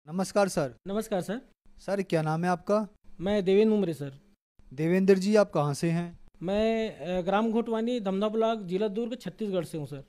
नमस्कार सर। नमस्कार sir. Sir क्या नाम है आपका? मैं देवेंद्र उमरे सर। देवेंद्र जी, आप कहाँ से हैं? मैं ग्राम घोटवानी धमधा ब्लॉक जिला दुर्ग छत्तीसगढ़ से हूँ सर।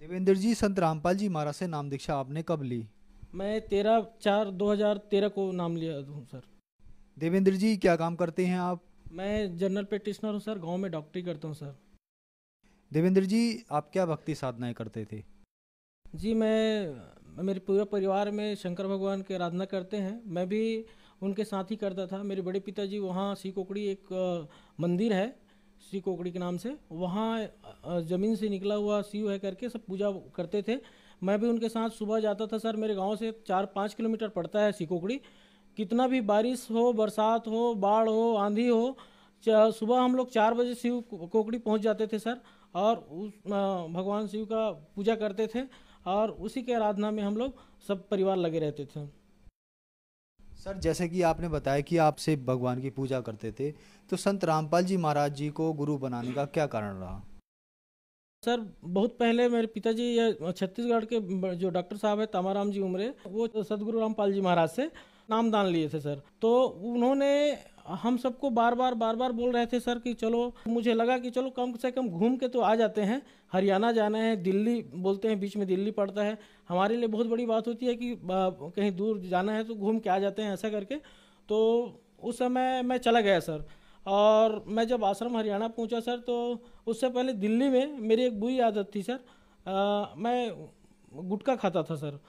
देवेंद्र जी, संत रामपाल जी महाराज से नाम दीक्षा आपने कब ली? मैं 13/4/2013 को नाम लिया हूँ सर। देवेंद्र जी, क्या काम करते हैं आप? मैं जनरल प्रैक्टिशनर हूँ सर, गांव में डॉक्टरी करता हूँ सर। देवेंद्र जी, आप क्या भक्ति साधनाएं करते थे? जी मेरे पूरे परिवार में शंकर भगवान की आराधना करते हैं। मैं भी उनके साथ ही करता था। मेरे बड़े पिताजी वहाँ सी कोकड़ी एक मंदिर है सी कोकड़ी के नाम से, वहाँ ज़मीन से निकला हुआ शिव है करके सब पूजा करते थे। मैं भी उनके साथ सुबह जाता था सर। मेरे गांव से 4-5 किलोमीटर पड़ता है सी कोकड़ी। कितना भी बारिश हो, बरसात हो, बाढ़ हो, आंधी हो, सुबह हम लोग 4 बजे शिव कोकड़ी पहुंच जाते थे सर। और उस भगवान शिव का पूजा करते थे और उसी के आराधना में हम लोग सब परिवार लगे रहते थे। सर, जैसे कि आपने बताया कि आप सिर्फ भगवान की पूजा करते थे, तो संत रामपाल जी महाराज जी को गुरु बनाने का क्या कारण रहा? सर बहुत पहले मेरे पिताजी ये छत्तीसगढ़ के जो डॉक्टर साहब है तामाराम जी उमरे, वो सदगुरु रामपाल जी महाराज से नामदान लिए थे सर। तो उन्होंने हम सबको बार बार बोल रहे थे सर कि चलो, मुझे लगा कि चलो कम से कम घूम के तो आ जाते हैं। हरियाणा जाना है, दिल्ली बोलते हैं, बीच में दिल्ली पड़ता है। हमारे लिए बहुत बड़ी बात होती है कि कहीं दूर जाना है तो घूम के आ जाते हैं ऐसा करके। तो उस समय मैं चला गया सर। और मैं जब आश्रम हरियाणा पहुंचा सर, तो उससे पहले दिल्ली में मेरी एक बुरी आदत थी सर। मैं गुटखा खाता था सर।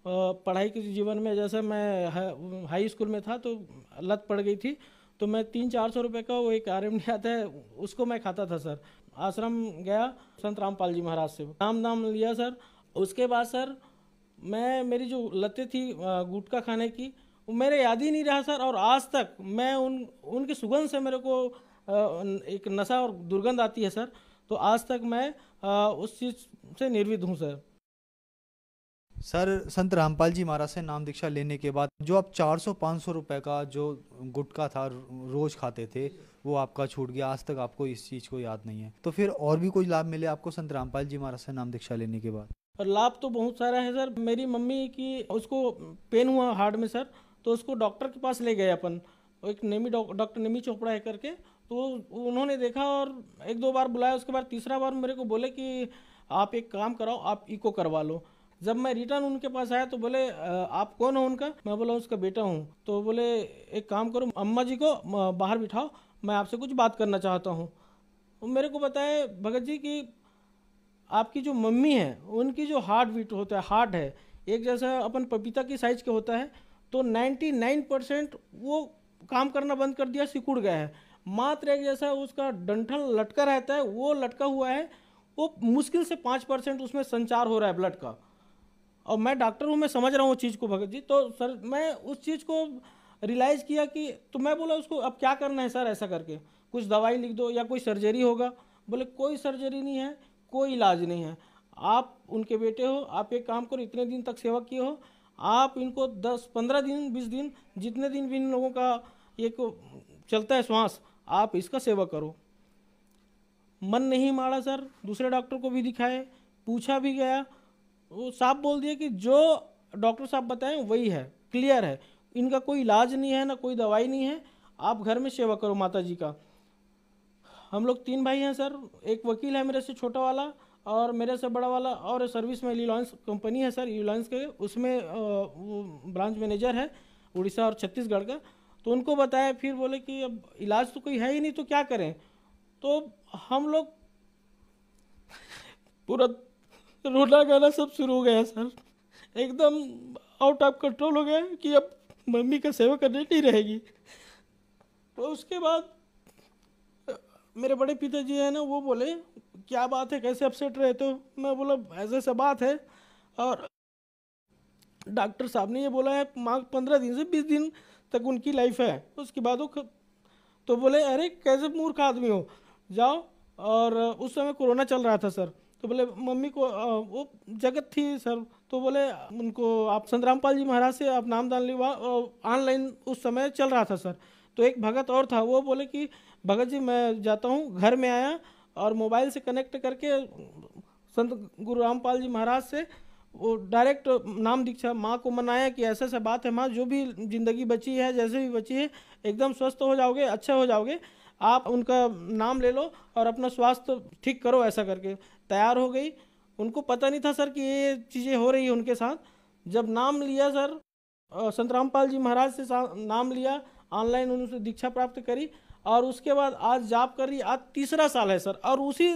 पढ़ाई के जीवन में जैसे मैं हाई स्कूल में था तो लत पड़ गई थी। तो मैं 300-400 रुपये का वो एक RMD आता है, उसको मैं खाता था सर। आश्रम गया, संत रामपाल जी महाराज से नाम लिया सर। उसके बाद सर मैं मेरी जो लतें थी गुटखा खाने की, वो मेरे याद ही नहीं रहा सर। और आज तक मैं उनकी सुगंध से मेरे को एक नशा और दुर्गंध आती है सर। तो आज तक मैं उस चीज़ से निर्विध हूँ सर। सर, संत रामपाल जी महाराज से नाम दीक्षा लेने के बाद जो आप 400-500 रुपए का जो गुटखा था रोज खाते थे, वो आपका छूट गया। आज तक आपको इस चीज़ को याद नहीं है, तो फिर और भी कोई लाभ मिले आपको संत रामपाल जी महाराज से नाम दीक्षा लेने के बाद? और लाभ तो बहुत सारा है सर। मेरी मम्मी की उसको पेन हुआ हार्ट में सर, तो उसको डॉक्टर के पास ले गए अपन। एक डॉक्टर नेमी चोपड़ा है करके। तो उन्होंने देखा और 1-2 बार बुलाया। उसके बाद तीसरा बार मेरे को बोले कि आप एक काम कराओ, आप इको करवा लो। जब मैं रिटर्न उनके पास आया तो बोले आप कौन हो उनका? मैं बोला उसका बेटा हूँ। तो बोले एक काम करो, अम्मा जी को बाहर बिठाओ, मैं आपसे कुछ बात करना चाहता हूँ। मेरे को बताया भगत जी कि आपकी जो मम्मी है उनकी जो हार्ट बीट होता है, हार्ट है एक जैसा अपन पपीता की साइज के होता है। तो 99% वो काम करना बंद कर दिया, सिकुड़ गया है। मात्र एक जैसा उसका डंठल लटका रहता है, वो लटका हुआ है। वो मुश्किल से 5% उसमें संचार हो रहा है ब्लड का। और मैं डॉक्टर हूँ, मैं समझ रहा हूँ चीज़ को भगत जी। तो सर मैं उस चीज़ को रियलाइज़ किया कि, तो मैं बोला उसको अब क्या करना है सर, ऐसा करके कुछ दवाई लिख दो या कोई सर्जरी होगा। बोले कोई सर्जरी नहीं है, कोई इलाज नहीं है। आप उनके बेटे हो, आप एक काम करो, इतने दिन तक सेवा किए हो, आप इनको 10-15 दिन 20 दिन जितने दिन भी इन लोगों का एक चलता है श्वास, आप इसका सेवा करो। मन नहीं मारा सर, दूसरे डॉक्टर को भी दिखाए, पूछा भी गया। वो साफ बोल दिया कि जो डॉक्टर साहब बताएं वही है, क्लियर है, इनका कोई इलाज नहीं है, ना कोई दवाई नहीं है, आप घर में सेवा करो माता जी का। हम लोग 3 भाई हैं सर। एक वकील है मेरे से छोटा वाला, और मेरे से बड़ा वाला और सर्विस में रिलायंस कंपनी है सर, रिलायंस के उसमें वो ब्रांच मैनेजर है उड़ीसा और छत्तीसगढ़ का। तो उनको बताया, फिर बोले कि अब इलाज तो कोई है ही नहीं तो क्या करें। तो हम लोग पूरा रोना गाना सब शुरू हो गया सर। एकदम आउट ऑफ कंट्रोल हो गया कि अब मम्मी का सेवा करनी नहीं रहेगी। तो उसके बाद मेरे बड़े पिताजी है ना, वो बोले क्या बात है, कैसे अपसेट रहते हो? मैं बोला ऐसे ऐसा बात है, और डॉक्टर साहब ने ये बोला है 15 दिन से 20 दिन तक उनकी लाइफ है, उसके बाद वो तो बोले अरे कैसे मूर्ख आदमी हो, जाओ। और उस समय कोरोना चल रहा था सर। तो बोले मम्मी को वो जगत थी सर। तो बोले उनको आप संत रामपाल जी महाराज से आप नामदान लिवा, ऑनलाइन उस समय चल रहा था सर। तो एक भगत और था, वो बोले कि भगत जी मैं जाता हूँ। घर में आया और मोबाइल से कनेक्ट करके संत गुरु रामपाल जी महाराज से वो डायरेक्ट नाम दीक्षा माँ को मनाया कि ऐसा ऐसा बात है माँ, जो भी जिंदगी बची है जैसे भी बची है एकदम स्वस्थ हो जाओगे, अच्छे हो जाओगे, आप उनका नाम ले लो और अपना स्वास्थ्य ठीक करो, ऐसा करके तैयार हो गई। उनको पता नहीं था सर कि ये चीज़ें हो रही है उनके साथ। जब नाम लिया सर, संत रामपाल जी महाराज से नाम लिया, ऑनलाइन उनसे दीक्षा प्राप्त करी और उसके बाद आज जाप कर रही, आज तीसरा साल है सर। और उसी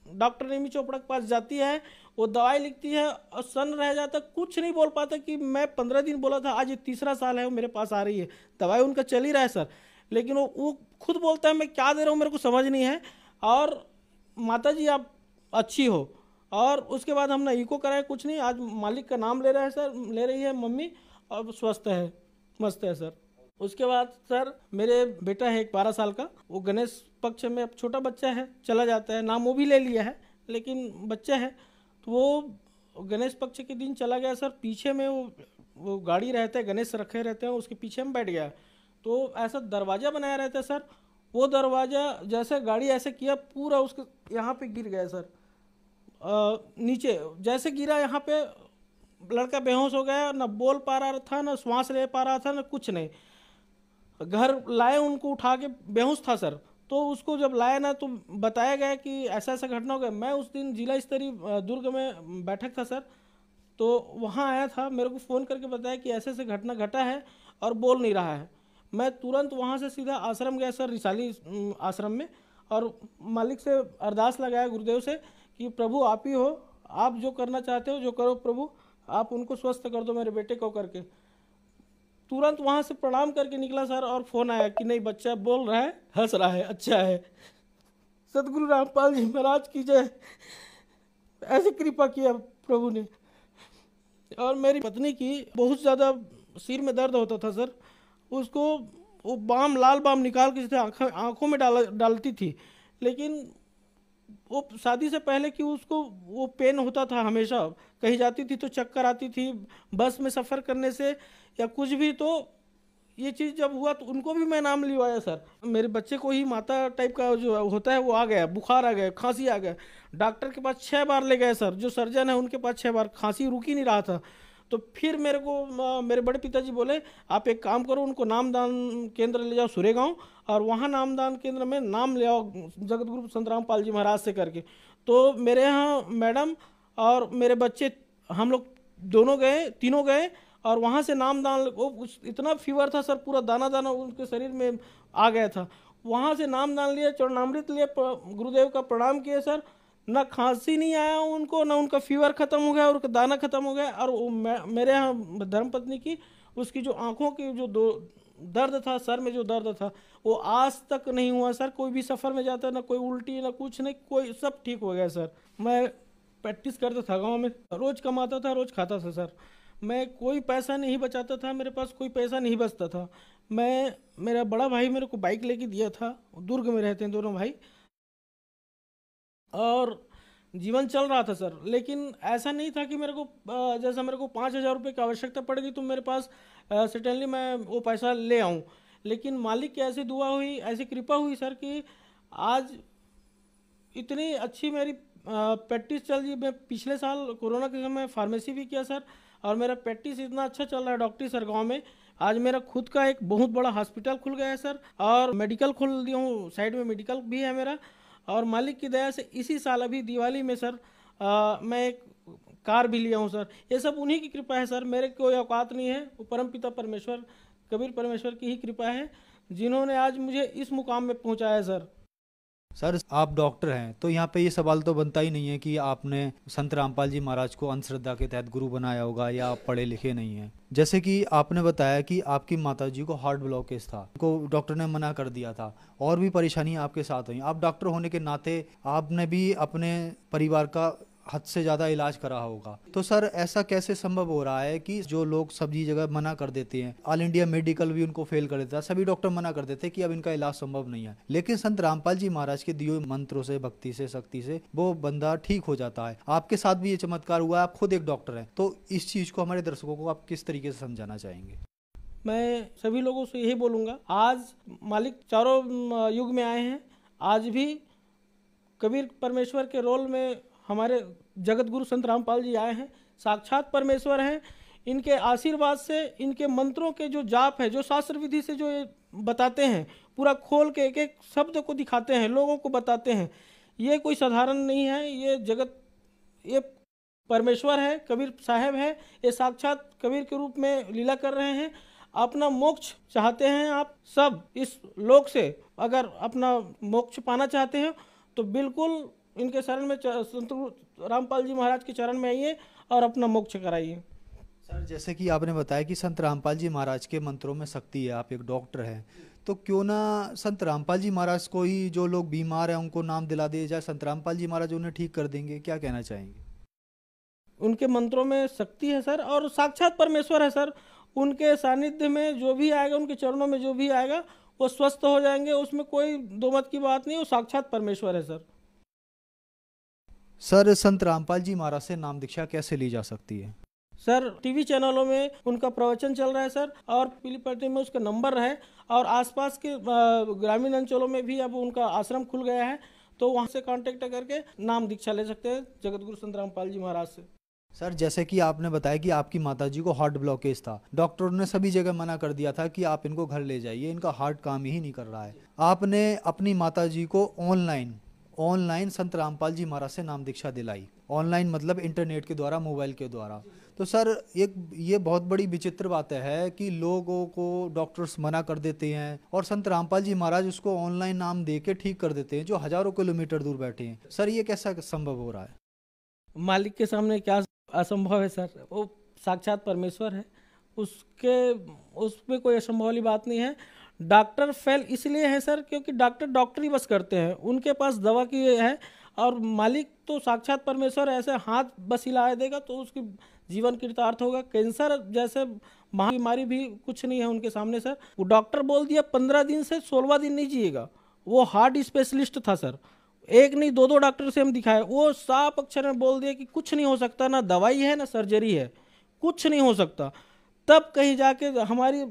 डॉक्टर नेमी चोपड़ा के पास जाती है, वो दवाई लिखती है और सन रह जाता, कुछ नहीं बोल पाता कि मैं 15 दिन बोला था, आज ये तीसरा साल है वो मेरे पास आ रही है, दवाई उनका चल ही रहा है सर। लेकिन वो खुद बोलता है मैं क्या दे रहा हूँ मेरे को समझ नहीं है, और माता जी आप अच्छी हो। और उसके बाद हमने इको कराया, कुछ नहीं, आज मालिक का नाम ले रहा है सर, ले रही है मम्मी, और स्वस्थ है, मस्त है सर। उसके बाद सर मेरे बेटा है एक 12 साल का, वो गणेश पक्ष में, अब छोटा बच्चा है, चला जाता है, नाम वो भी ले लिया है लेकिन बच्चा है, तो वो गणेश पक्ष के दिन चला गया सर। पीछे में वो गाड़ी रहता है, गणेश रखे रहते हैं, उसके पीछे में बैठ गया, तो ऐसा दरवाज़ा बनाया रहता है सर, वो दरवाज़ा जैसे गाड़ी ऐसे किया पूरा उसके यहाँ पे गिर गया सर। नीचे जैसे गिरा, यहाँ पे लड़का बेहोश हो गया, ना बोल पा रहा था, ना श्वास ले पा रहा था, ना कुछ नहीं। घर लाए उनको उठा के, बेहोश था सर, तो उसको जब लाया ना तो बताया गया कि ऐसा ऐसा घटना हो गया। मैं उस दिन जिला स्तरीय दुर्ग में बैठक था सर, तो वहाँ आया था, मेरे को फ़ोन करके बताया कि ऐसे ऐसे घटना घटा है और बोल नहीं रहा है। मैं तुरंत वहाँ से सीधा आश्रम गया सर, रिसाली आश्रम में, और मालिक से अरदास लगाया गुरुदेव से कि प्रभु आप ही हो, आप जो करना चाहते हो जो करो प्रभु, आप उनको स्वस्थ कर दो मेरे बेटे को करके। तुरंत वहाँ से प्रणाम करके निकला सर, और फ़ोन आया कि नहीं बच्चा बोल रहा है, हंस रहा है, अच्छा है। सदगुरु रामपाल जी महाराज की जय, ऐसी कृपा किया प्रभु ने। और मेरी पत्नी की बहुत ज़्यादा सिर में दर्द होता था सर, उसको वो बाम, लाल बाम निकाल के जैसे आँखों में डालती थी, लेकिन वो शादी से पहले कि उसको वो पेन होता था हमेशा, कहीं जाती थी तो चक्कर आती थी, बस में सफ़र करने से या कुछ भी। तो ये चीज़ जब हुआ तो उनको भी मैं नाम लिवाया सर। मेरे बच्चे को ही माता टाइप का जो होता है वो आ गया, बुखार आ गया, खांसी आ गया, डॉक्टर के पास 6 बार ले गए सर, जो सर्जन है उनके पास 6 बार, खांसी रुक ही नहीं रहा था। तो फिर मेरे को मेरे बड़े पिताजी बोले आप एक काम करो, उनको नामदान केंद्र ले जाओ सुरेगांव, और वहाँ नामदान केंद्र में नाम ले आओ जगत गुरु संत रामपाल जी महाराज से करके। तो मेरे यहाँ मैडम और मेरे बच्चे, हम लोग दोनों गए, तीनों गए, और वहाँ से नामदान, वो इतना फीवर था सर, पूरा दाना दाना उनके शरीर में आ गया था। वहाँ से नामदान लिए, चरणामृत लिए, गुरुदेव का प्रणाम किए सर, ना खांसी नहीं आया उनको, ना उनका फीवर खत्म हो गया, और उनका दाना खत्म हो गया। और मेरे यहाँ धर्मपत्नी की, उसकी जो आंखों की जो दर्द था, सर में जो दर्द था, वो आज तक नहीं हुआ सर। कोई भी सफ़र में जाता ना कोई उल्टी ना कुछ नहीं, कोई सब ठीक हो गया सर। मैं प्रैक्टिस करता था गाँव में, रोज़ कमाता था, रोज़ खाता था सर। मैं कोई पैसा नहीं बचाता था, मेरे पास कोई पैसा नहीं बचता था। मेरा बड़ा भाई मेरे को बाइक लेके दिया था, दुर्ग में रहते हैं दोनों भाई, और जीवन चल रहा था सर। लेकिन ऐसा नहीं था कि मेरे को जैसा मेरे को 5,000 रुपये की आवश्यकता पड़ेगी तो मेरे पास सडनली मैं वो पैसा ले आऊँ। लेकिन मालिक की ऐसी दुआ हुई, ऐसी कृपा हुई सर कि आज इतनी अच्छी मेरी प्रैक्टिस चल रही। मैं पिछले साल कोरोना के समय फार्मेसी भी किया सर, और मेरा प्रैक्टिस इतना अच्छा चल रहा है डॉक्टरी सर गाँव में। आज मेरा खुद का एक बहुत बड़ा हॉस्पिटल खुल गया है सर, और मेडिकल खोल दिया हूँ, साइड में मेडिकल भी है मेरा। और मालिक की दया से इसी साल अभी दिवाली में सर मैं एक कार भी लिया हूँ सर। ये सब उन्हीं की कृपा है सर, मेरे कोई औकात नहीं है, वो परमपिता परमेश्वर, कबीर परमेश्वर की ही कृपा है, जिन्होंने आज मुझे इस मुकाम में पहुँचाया सर। सर आप डॉक्टर हैं तो यहाँ पे ये सवाल तो बनता ही नहीं है कि आपने संत रामपाल जी महाराज को अंधश्रद्धा के तहत गुरु बनाया होगा या आप पढ़े लिखे नहीं हैं। जैसे कि आपने बताया कि आपकी माताजी को हार्ट ब्लॉकेज था, को डॉक्टर ने मना कर दिया था, और भी परेशानी आपके साथ हुई। आप डॉक्टर होने के नाते आपने भी अपने परिवार का हद से ज़्यादा इलाज करा होगा। तो सर ऐसा कैसे संभव हो रहा है कि जो लोग सभी जगह मना कर देते हैं, ऑल इंडिया मेडिकल भी उनको फेल कर देता है, सभी डॉक्टर मना कर देते हैं कि अब इनका इलाज संभव नहीं है, लेकिन संत रामपाल जी महाराज के दिए मंत्रों से, भक्ति से, शक्ति से वो बंदा ठीक हो जाता है। आपके साथ भी ये चमत्कार हुआ है, आप खुद एक डॉक्टर हैं, तो इस चीज़ को हमारे दर्शकों को आप किस तरीके से समझाना चाहेंगे? मैं सभी लोगों से यही बोलूँगा, आज मालिक चारों युग में आए हैं, आज भी कबीर परमेश्वर के रोल में हमारे जगत गुरु संत रामपाल जी आए हैं, साक्षात परमेश्वर हैं। इनके आशीर्वाद से, इनके मंत्रों के जो जाप है, जो शास्त्र विधि से जो ये बताते हैं, पूरा खोल के एक एक शब्द को दिखाते हैं, लोगों को बताते हैं, ये कोई साधारण नहीं है। ये जगत, ये परमेश्वर है, कबीर साहब है, ये साक्षात कबीर के रूप में लीला कर रहे हैं। अपना मोक्ष चाहते हैं आप सब इस लोक से, अगर अपना मोक्ष पाना चाहते हैं तो बिल्कुल इनके शरण में, संत रामपाल जी महाराज के चरण में आइए और अपना मोक्ष कराइए। सर, जैसे कि आपने बताया कि संत रामपाल जी महाराज के मंत्रों में शक्ति है, आप एक डॉक्टर हैं, तो क्यों ना संत रामपाल जी महाराज को ही, जो लोग बीमार हैं उनको नाम दिला दिया जाए, संत रामपाल जी महाराज उन्हें ठीक कर देंगे, क्या कहना चाहेंगे? उनके मंत्रों में शक्ति है सर, और साक्षात परमेश्वर है सर। उनके सानिध्य में जो भी आएगा, उनके चरणों में जो भी आएगा वो स्वस्थ हो जाएंगे, उसमें कोई दो मत की बात नहीं। वो साक्षात परमेश्वर है सर। सर, संत रामपाल जी महाराज से नाम दीक्षा कैसे ली जा सकती है? सर, टीवी चैनलों में उनका प्रवचन चल रहा है सर, और पीली पट्टी में उसका नंबर है, और आसपास के ग्रामीण अंचलों में भी अब उनका आश्रम खुल गया है, तो वहाँ से कांटेक्ट करके नाम दीक्षा ले सकते हैं जगतगुरु संत रामपाल जी महाराज से। सर, जैसे कि आपने बताया कि आपकी माताजी को हार्ट ब्लॉकेज था, डॉक्टरों ने सभी जगह मना कर दिया था कि आप इनको घर ले जाइए, इनका हार्ट काम ही नहीं कर रहा है। आपने अपनी माताजी को ऑनलाइन संत रामपाल जी महाराज से नाम दीक्षा दिलाई। ऑनलाइन मतलब इंटरनेट के द्वारा, मोबाइल के द्वारा। तो सर, ये बहुत बड़ी विचित्र बात है कि लोगों को डॉक्टर्स मना कर देते हैं और संत रामपाल जी महाराज उसको ऑनलाइन नाम दे के ठीक कर देते हैं, जो हजारों किलोमीटर दूर बैठे हैं। सर, ये कैसा संभव हो रहा है? मालिक के सामने क्या असंभव है सर? वो साक्षात परमेश्वर है, उसमें कोई असंभव वाली बात नहीं है। डॉक्टर फेल इसलिए है सर क्योंकि डॉक्टरी बस करते हैं, उनके पास दवा की है, और मालिक तो साक्षात परमेश्वर ऐसे हाथ बस हिला देगा तो उसकी जीवन कृतार्थ होगा। कैंसर जैसे महाबीमारी भी कुछ नहीं है उनके सामने सर। वो डॉक्टर बोल दिया 15 दिन से 16वां दिन नहीं जिएगा। वो हार्ट स्पेशलिस्ट था सर, एक नहीं दो डॉक्टर से हम दिखाए, वो साफ अक्षर में बोल दिया कि कुछ नहीं हो सकता, ना दवाई है ना सर्जरी है, कुछ नहीं हो सकता। तब कहीं जाके हमारी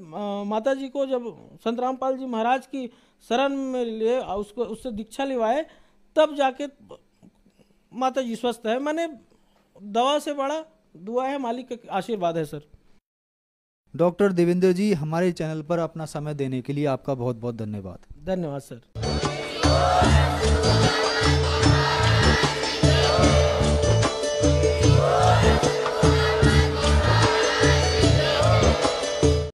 माता जी को जब संत रामपाल जी महाराज की शरण में लिए, उससे दीक्षा लिवाए, तब जाके माता जी स्वस्थ है। मैंने दवा से बड़ा दुआ है, मालिक का आशीर्वाद है सर। डॉक्टर देवेंद्र जी, हमारे चैनल पर अपना समय देने के लिए आपका बहुत बहुत धन्यवाद। धन्यवाद सर।